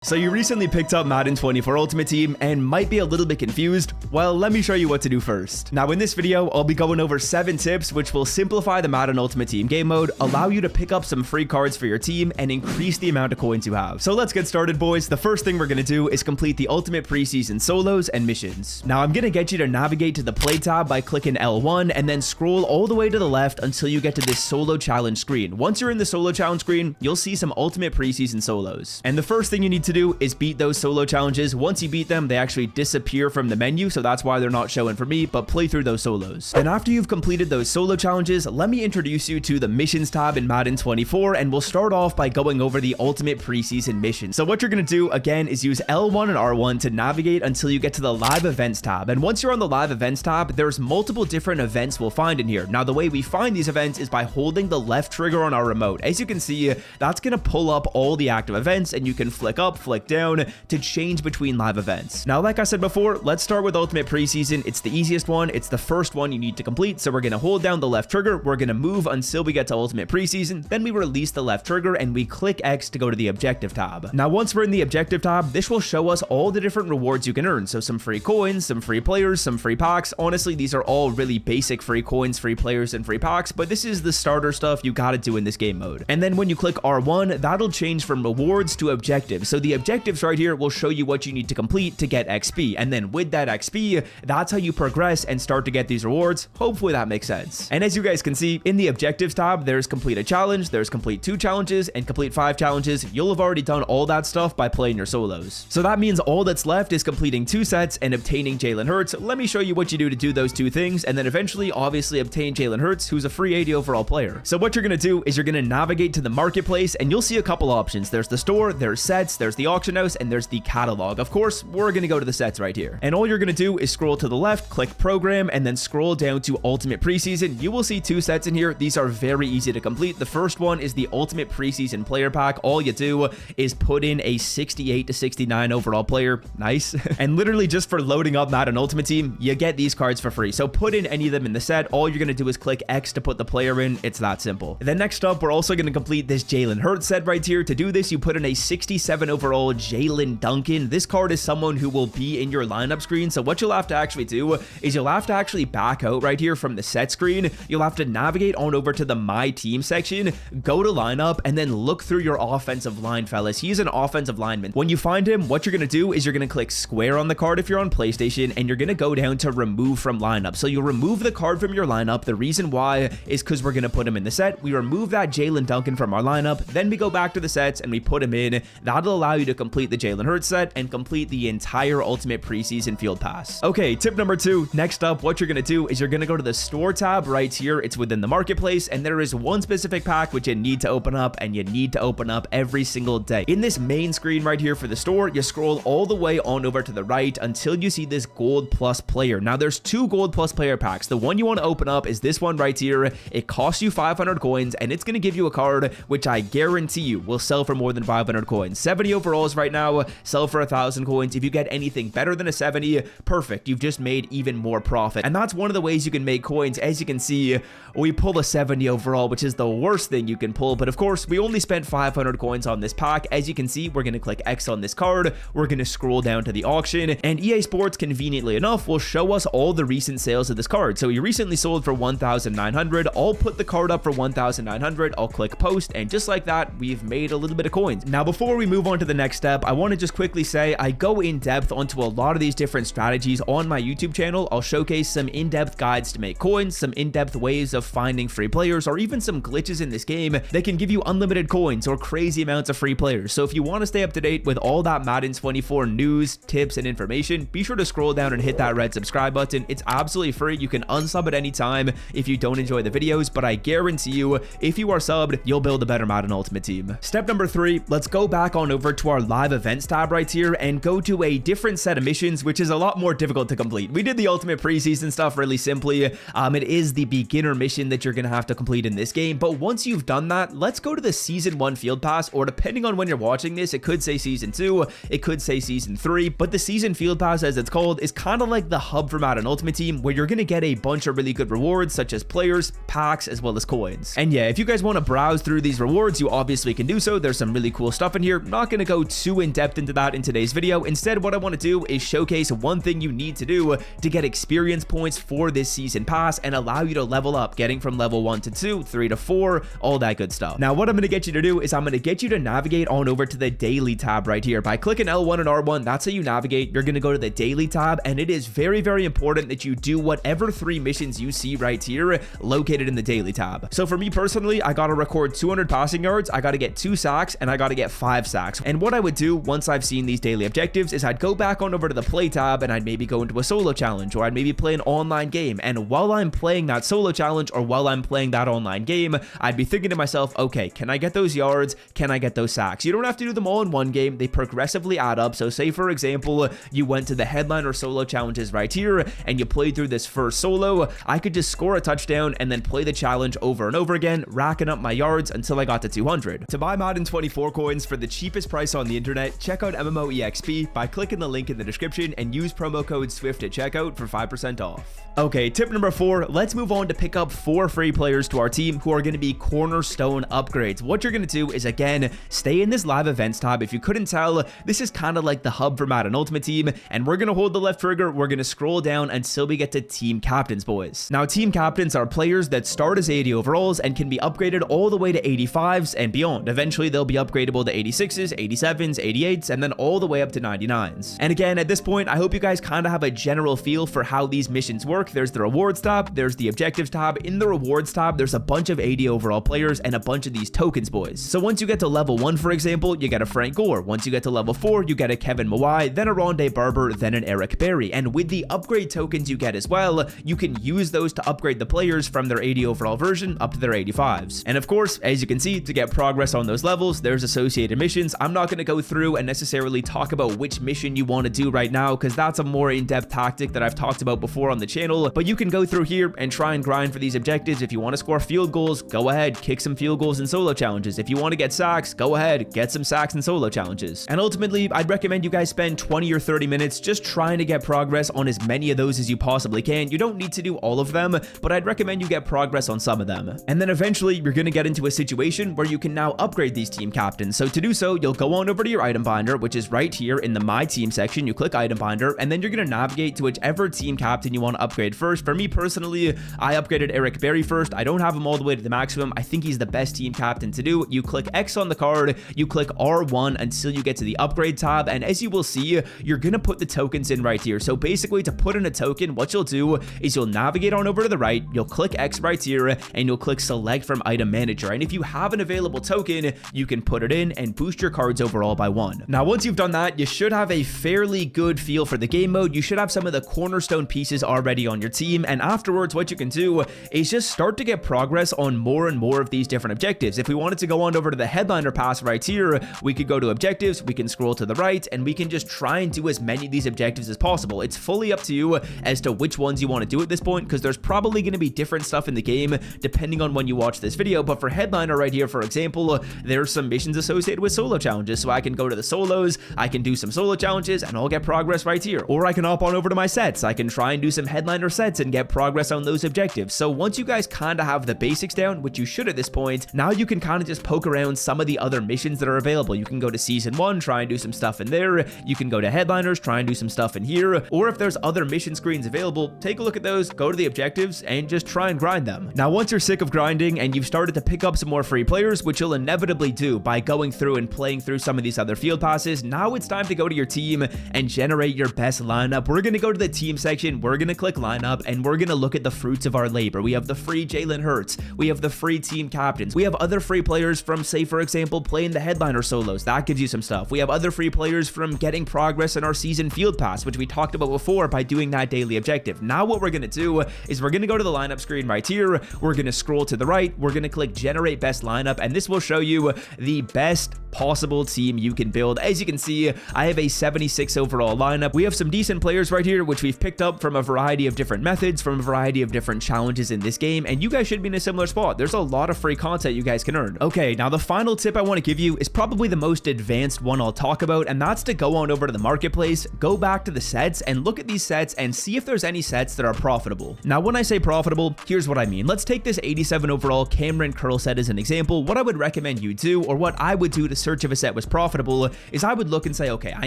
So you recently picked up Madden 24 Ultimate Team and might be a little bit confused. Well, let me show you what to do first. Now in this video, I'll be going over 7 tips which will simplify the Madden Ultimate Team game mode, allow you to pick up some free cards for your team, and increase the amount of coins you have. So let's get started, boys. The first thing we're going to do is complete the Ultimate Preseason solos and missions. Now I'm going to get you to navigate to the Play tab by clicking L1 and then scroll all the way to the left until you get to this Solo Challenge screen. Once you're in the Solo Challenge screen, you'll see some Ultimate Preseason solos. And the first thing you need to do is beat those solo challenges. Once you beat them, they actually disappear from the menu, so that's why they're not showing for me, but play through those solos. Then after you've completed those solo challenges, let me introduce you to the missions tab in Madden 24, and we'll start off by going over the Ultimate Preseason mission. So what you're going to do again is use L1 and R1 to navigate until you get to the Live Events tab. And once you're on the Live Events tab, there's multiple different events we'll find in here. Now the way we find these events is by holding the left trigger on our remote. As you can see, that's going to pull up all the active events, and you can flick up, flick down to change between live events. Now, like I said before, let's start with Ultimate Preseason. It's the easiest one. It's the first one you need to complete. So we're going to hold down the left trigger. We're going to move until we get to Ultimate Preseason. Then we release the left trigger and we click X to go to the Objective tab. Now, once we're in the Objective tab, this will show us all the different rewards you can earn. So some free coins, some free players, some free packs. Honestly, these are all really basic free coins, free players, and free packs, but this is the starter stuff you got to do in this game mode. And then when you click R1, that'll change from rewards to objectives. So the objectives right here will show you what you need to complete to get XP, and then with that XP, that's how you progress and start to get these rewards. Hopefully that makes sense. And as you guys can see, in the objectives tab, there's complete a challenge, there's complete 2 challenges, and complete 5 challenges. You'll have already done all that stuff by playing your solos. So that means all that's left is completing 2 sets and obtaining Jalen Hurts. Let me show you what you do to do those 2 things, and then eventually obviously obtain Jalen Hurts, who's a free 80 overall player. So what you're going to do is you're going to navigate to the marketplace, and you'll see a couple options. There's the store, there's sets, there's the auction house, and there's the catalog. Of course, we're going to go to the sets right here. And all you're going to do is scroll to the left, click program, and then scroll down to Ultimate Preseason. You will see 2 sets in here. These are very easy to complete. The first one is the Ultimate Preseason player pack. All you do is put in a 68 to 69 overall player. Nice. And literally just for loading up Madden Ultimate Team, you get these cards for free. So put in any of them in the set. All you're going to do is click X to put the player in. It's that simple. Then next up, we're also going to complete this Jalen Hurts set right here. To do this, you put in a 67 overall Jalen Duncan. This card is someone who will be in your lineup screen. So what you'll have to actually do is you'll have to actually back out right here from the set screen. You'll have to navigate on over to the My Team section, go to lineup, and then look through your offensive line, fellas. He's an offensive lineman. When you find him, what you're going to do is you're going to click square on the card if you're on PlayStation, and you're going to go down to remove from lineup. So you'll remove the card from your lineup. The reason why is because we're going to put him in the set. We remove that Jalen Duncan from our lineup, then we go back to the sets and we put him in. That'll allow you to complete the Jalen Hurts set and complete the entire Ultimate Preseason Field Pass. Okay, tip number 2. Next up, what you're going to do is you're going to go to the store tab right here. It's within the marketplace, and there is one specific pack which you need to open up, and you need to open up every single day. In this main screen right here for the store, you scroll all the way on over to the right until you see this Gold Plus player. Now there's 2 Gold Plus player packs. The one you want to open up is this one right here. It costs you 500 coins, and it's going to give you a card which I guarantee you will sell for more than 500 coins. 70 overalls right now sell for 1,000 coins. If you get anything better than a 70, perfect. You've just made even more profit. And that's one of the ways you can make coins. As you can see, we pull a 70 overall, which is the worst thing you can pull. But of course, we only spent 500 coins on this pack. As you can see, we're going to click X on this card. We're going to scroll down to the auction, and EA Sports, conveniently enough, will show us all the recent sales of this card. So you recently sold for 1,900. I'll put the card up for 1,900. I'll click post, and just like that, we've made a little bit of coins. Now, before we move on to the next step, I want to just quickly say I go in depth onto a lot of these different strategies on my YouTube channel. I'll showcase some in-depth guides to make coins, some in-depth ways of finding free players, or even some glitches in this game that can give you unlimited coins or crazy amounts of free players. So if you want to stay up to date with all that Madden 24 news, tips, and information, be sure to scroll down and hit that red subscribe button. It's absolutely free. You can unsub at any time if you don't enjoy the videos, but I guarantee you, if you are subbed, you'll build a better Madden Ultimate Team. Step number 3, let's go back on over to our live events tab right here and go to a different set of missions, which is a lot more difficult to complete. We did the Ultimate Preseason stuff really simply. It is the beginner mission that you're going to have to complete in this game, but once you've done that, let's go to the Season 1 Field Pass, or depending on when you're watching this, it could say Season 2, it could say Season 3, but the Season Field Pass, as it's called, is kind of like the hub for Madden Ultimate Team, where you're going to get a bunch of really good rewards, such as players, packs, as well as coins. And yeah, if you guys want to browse through these rewards, you obviously can do so. There's some really cool stuff in here. Not going to go too in depth into that in today's video. Instead, what I want to do is showcase one thing you need to do to get experience points for this season pass and allow you to level up, getting from level 1 to 2, 3 to 4, all that good stuff. Now, what I'm going to get you to do is I'm going to get you to navigate on over to the daily tab right here. By clicking L1 and R1, that's how you navigate. You're going to go to the daily tab, and it is very, very important that you do whatever 3 missions you see right here located in the daily tab. So for me personally, I got to record 200 passing yards, I got to get 2 sacks, and I got to get 5 sacks. And what I would do once I've seen these daily objectives is I'd go back on over to the play tab, and I'd maybe go into a solo challenge, or I'd maybe play an online game. And while I'm playing that solo challenge, or while I'm playing that online game, I'd be thinking to myself, okay, can I get those yards? Can I get those sacks? You don't have to do them all in one game. They progressively add up. So say, for example, you went to the headliner solo challenges right here, and you played through this first solo. I could just score a touchdown and then play the challenge over and over again, racking up my yards until I got to 200. To buy Madden 24 coins for the cheapest price on the internet, check out MMOEXP by clicking the link in the description and use promo code SWIFT at checkout for 5% off. Okay, tip number 4, let's move on to pick up 4 free players to our team who are going to be cornerstone upgrades. What you're going to do is, again, stay in this live events tab. If you couldn't tell, this is kind of like the hub for Madden Ultimate Team, and we're going to hold the left trigger, we're going to scroll down until we get to team captains, boys. Now, team captains are players that start as 80 overalls and can be upgraded all the way to 85s and beyond. Eventually, they'll be upgradable to 86s, 87s, 88s, and then all the way up to 99s. And again, at this point, I hope you guys kind of have a general feel for how these missions work. There's the rewards tab, there's the objectives tab. In the rewards tab, there's a bunch of 80 overall players and a bunch of these tokens, boys. So once you get to level 1, for example, you get a Frank Gore. Once you get to level 4, you get a Kevin Mawai, then a Rondé Barber, then an Eric Berry. And with the upgrade tokens you get as well, you can use those to upgrade the players from their 80 overall version up to their 85s. And of course, as you can see, to get progress on those levels, there's associated missions. I'm not going to go through and necessarily talk about which mission you want to do right now, because that's a more in-depth tactic that I've talked about before on the channel. But you can go through here and try and grind for these objectives. If you want to score field goals, go ahead, kick some field goals in solo challenges. If you want to get sacks, go ahead, get some sacks in solo challenges. And ultimately, I'd recommend you guys spend 20 or 30 minutes just trying to get progress on as many of those as you possibly can. You don't need to do all of them, but I'd recommend you get progress on some of them. And then eventually, you're going to get into a situation where you can now upgrade these team captains. So to do so, you'll go on over to your item binder, which is right here in the My Team section. You click item binder, and then you're going to navigate to whichever team captain you want to upgrade first. For me personally, I upgraded Eric Berry first. I don't have him all the way to the maximum. I think he's the best team captain to do. You click X on the card, you click R1 until you get to the upgrade tab, and as you will see, you're going to put the tokens in right here. So basically, to put in a token, what you'll do is you'll navigate on over to the right, you'll click X right here, and you'll click select from item manager. And if you have an available token, you can put it in and boost your cards overall by 1. Now, once you've done that, you should have a fairly good feel for the game mode. You should have some of the cornerstone pieces already on your team, and afterwards, what you can do is just start to get progress on more and more of these different objectives. If we wanted to go on over to the headliner pass right here, we could go to objectives, we can scroll to the right, and we can just try and do as many of these objectives as possible. It's fully up to you as to which ones you want to do at this point, because there's probably going to be different stuff in the game depending on when you watch this video. But for headliner right here, for example, there's some missions associated with solo challenges, so I can go to the solos, I can do some solo challenges, and I'll get progress right here. Or I can hop on over to my sets, I can try and do some headliner sets and get progress on those objectives. So once you guys kind of have the basics down, which you should at this point, now you can kind of just poke around some of the other missions that are available. You can go to season 1, try and do some stuff in there. You can go to headliners, try and do some stuff in here. Or if there's other mission screens available, take a look at those, go to the objectives, and just try and grind them. Now, once you're sick of grinding and you've started to pick up some more free players, which you'll inevitably do by going through and playing through some of these other field passes, now it's time to go to your team and generate your best lineup. We're going to go to the team section, we're going to click lineup, and we're going to look at the fruits of our labor. We have the free Jalen Hurts, we have the free team captains, we have other free players from, say, for example, playing the headliner solos. That gives you some stuff. We have other free players from getting progress in our season field pass, which we talked about before by doing that daily objective. Now what we're going to do is we're going to go to the lineup screen right here. We're going to scroll to the right. We're going to click generate best lineup, and this will show you the best possible team you can build. As you can see, I have a 76 overall lineup. We have some decent players right here, which we've picked up from a variety of different methods, from a variety of different challenges in this game, and you guys should be in a similar spot. There's a lot of free content you guys can earn. Okay, now the final tip I want to give you is probably the most advanced one I'll talk about, and that's to go on over to the marketplace, go back to the sets, and look at these sets and see if there's any sets that are profitable. Now, when I say profitable, here's what I mean. Let's take this 87 overall Cameron Curl set as an example. What I would recommend you do, or what I would do to search if a set was profitable is I would look and say, okay, I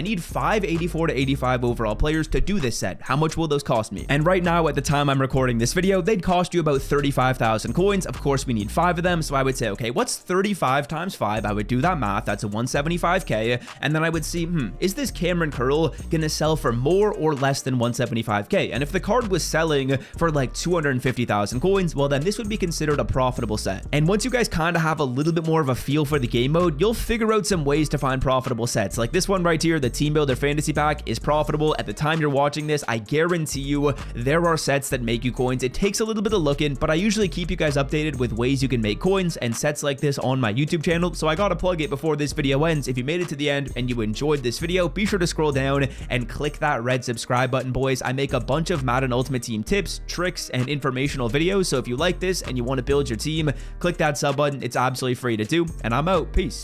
need 5 84 to 85 overall players to do this set. How much will those cost me? And right now, at the time I'm recording this video, they'd cost you about 35,000 coins. Of course, we need 5 of them, so I would say, okay, what's 35 times 5? I would do that math. That's a 175k, and then I would see, is this Cameron Curl gonna sell for more or less than 175k? And if the card was selling for like 250,000 coins, well, then this would be considered a profitable set. And once you guys kind of have a little bit more of a feel for the game mode, you'll figure out some ways to find profitable sets. Like this one right here, the Team Builder Fantasy Pack is profitable. At the time you're watching this, I guarantee you there are sets that make you coins. It takes a little bit of looking, but I usually keep you guys updated with ways you can make coins and sets like this on my YouTube channel, so I gotta plug it before this video ends. If you made it to the end and you enjoyed this video, be sure to scroll down and click that red subscribe button, boys. I make a bunch of Madden Ultimate Team tips, tricks, and informational videos, so if you like this and you want to build your team, click that sub button. It's absolutely free to do, and I'm out. Peace.